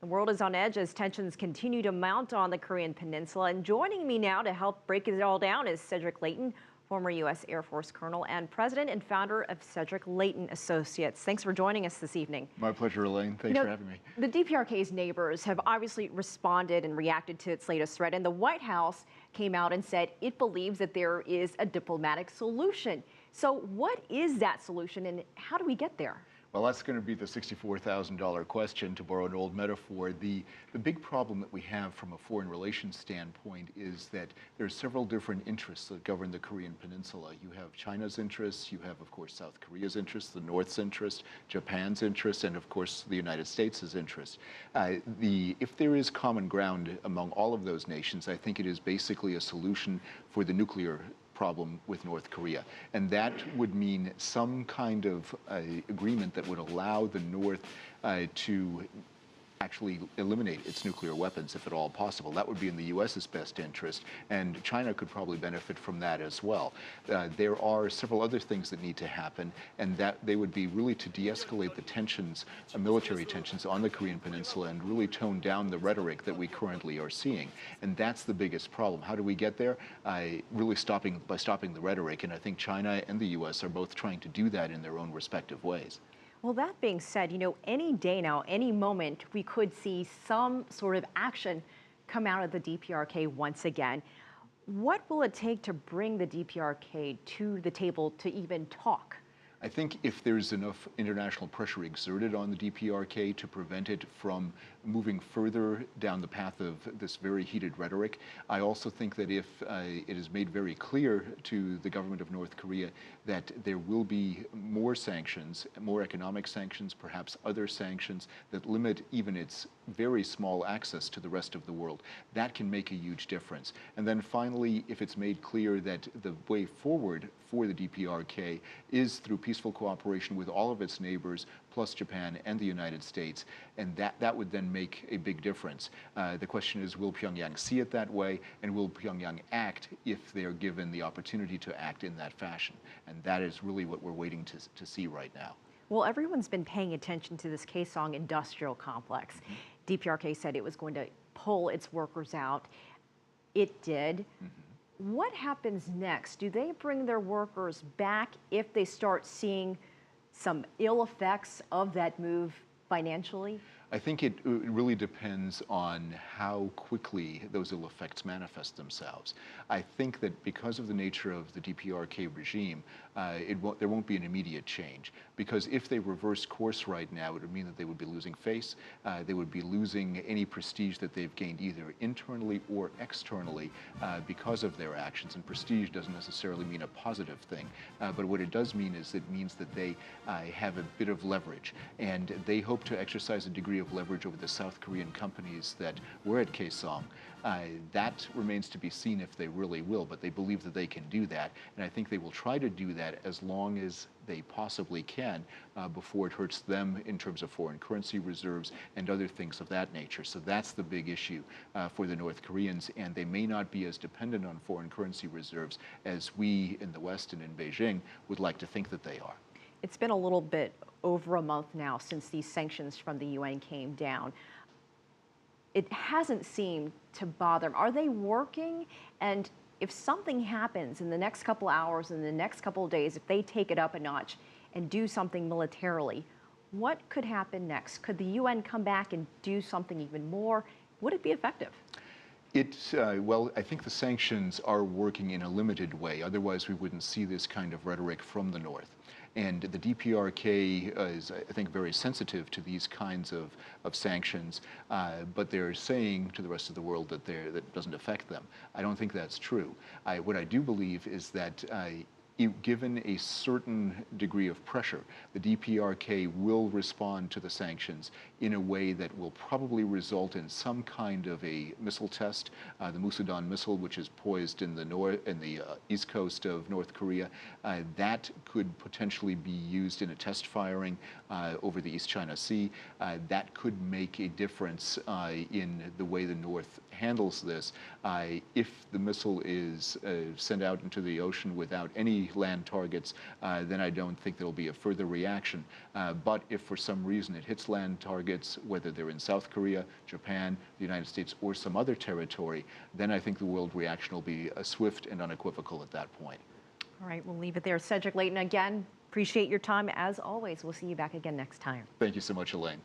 The world is on edge as tensions continue to mount on the Korean Peninsula. And joining me now to help break it all down is Cedric Leighton, former U.S. Air Force Colonel and president and founder of Cedric Leighton Associates. Thanks for joining us this evening. My pleasure, Elaine. Thanks for having me. The DPRK's neighbors have obviously responded and reacted to its latest threat. And the White House came out and said it believes that there is a diplomatic solution. So what is that solution and how do we get there? Well, that's going to be the $64,000 question, to borrow an old metaphor. The big problem that we have from a foreign relations standpoint is that there are several different interests that govern the Korean Peninsula. You have China's interests, you have, of course, South Korea's interests, the North's interest, Japan's interest, and, of course, the United States' interest. If there is common ground among all of those nations, I think it is basically a solution for the nuclear problem with North Korea. And that would mean some kind of agreement that would allow the North to actually eliminate its nuclear weapons, if at all possible. That would be in the U.S.'s best interest, and China could probably benefit from that as well. There are several other things that need to happen, and that they would be really to de-escalate the tensions, military tensions on the Korean Peninsula, and really tone down the rhetoric that we currently are seeing. And that's the biggest problem. How do we get there? Really by stopping the rhetoric, and I think China and the U.S. are both trying to do that in their own respective ways. Well, that being said, any day now, any moment, we could see some sort of action come out of the DPRK once again. What will it take to bring the DPRK to the table to even talk? I think if there's enough international pressure exerted on the DPRK to prevent it from moving further down the path of this very heated rhetoric, I also think that if it is made very clear to the government of North Korea that there will be more sanctions, more economic sanctions, perhaps other sanctions that limit even its very small access to the rest of the world, that can make a huge difference. And then finally, if it's made clear that the way forward for the DPRK is through peaceful cooperation with all of its neighbors, plus Japan and the United States, and that would then make a big difference. The question is, will Pyongyang see it that way, and will Pyongyang act if they're given the opportunity to act in that fashion? And that is really what we're waiting to see right now. Well, everyone's been paying attention to this Kaesong industrial complex. DPRK said it was going to pull its workers out. It did. What happens next? Do they bring their workers back if they start seeing some ill effects of that move financially? I think it really depends on how quickly those ill effects manifest themselves. I think that because of the nature of the DPRK regime, there won't be an immediate change. Because if they reverse course right now, it would mean that they would be losing face. They would be losing any prestige that they've gained either internally or externally because of their actions. And prestige doesn't necessarily mean a positive thing. But what it does mean is it means that they have a bit of leverage. And they hope to exercise a degree of leverage over the South Korean companies that were at Kaesong. That remains to be seen if they really will, but they believe that they can do that. And I think they will try to do that as long as they possibly can before it hurts them in terms of foreign currency reserves and other things of that nature. So that's the big issue for the North Koreans, and they may not be as dependent on foreign currency reserves as we in the West and in Beijing would like to think that they are. It's been a little bit over a month now since these sanctions from the UN came down. It hasn't seemed to bother them. Are they working? And if something happens in the next couple hours, in the next couple of days, if they take it up a notch and do something militarily, what could happen next? Could the UN come back and do something even more? Would it be effective? Well, I think the sanctions are working in a limited way. Otherwise, we wouldn't see this kind of rhetoric from the North. And the DPRK is, I think, very sensitive to these kinds of sanctions, but they're saying to the rest of the world that that doesn't affect them. I don't think that's true. What I do believe is that given a certain degree of pressure, the DPRK will respond to the sanctions in a way that will probably result in some kind of a missile test. The Musudan missile, which is poised in the east coast of North Korea, that could potentially be used in a test firing over the East China Sea. That could make a difference in the way the North handles this. If the missile is sent out into the ocean without any the land targets, then I don't think there will be a further reaction. But if for some reason it hits land targets, whether they're in South Korea, Japan, the United States, or some other territory, then I think the world reaction will be swift and unequivocal at that point. All right, we'll leave it there. Cedric Leighton, again, appreciate your time as always. We'll see you back again next time. Thank you so much, Elaine.